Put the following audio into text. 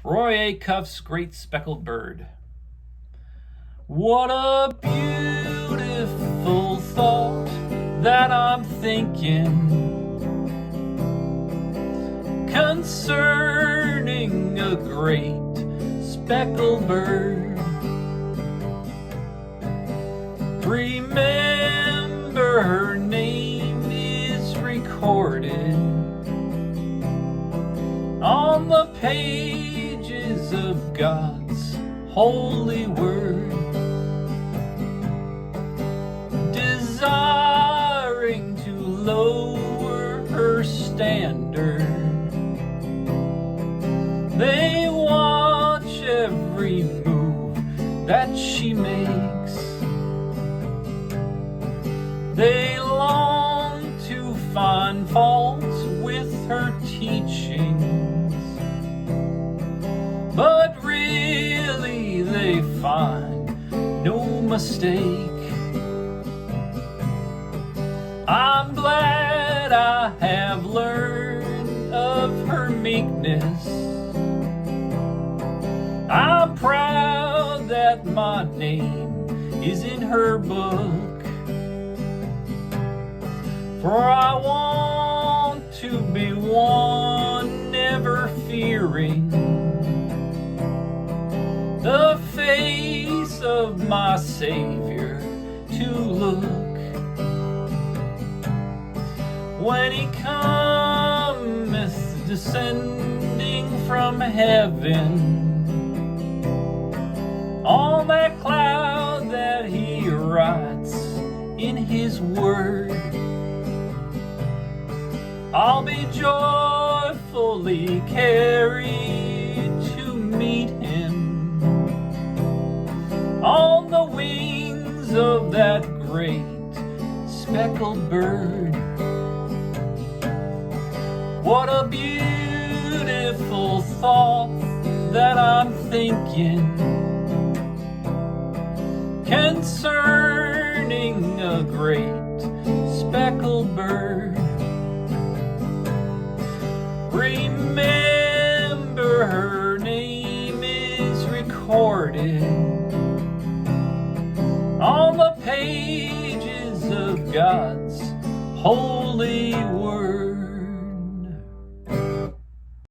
Acuff's Great Speckled Bird. What a beautiful thought that I'm thinking concerning a great speckled bird. Remember, her name is recorded on the pages of God's holy word, desiring to lower her standard. They watch every move that she makes. They long to find fault with her teachings, but really they find no mistake. I'm glad I have learned of her meekness. I'm proud that my name is in her book, for I want to be one never fearing the face of my Savior to look when he cometh descending from heaven on that cloud that he writes in his word. I'll be joyfully carried to meet him on the wings of that great speckled bird. What a beautiful thought that I'm thinking concerning a great speckled bird. Remember, her name is recorded on the pages of God's holy word.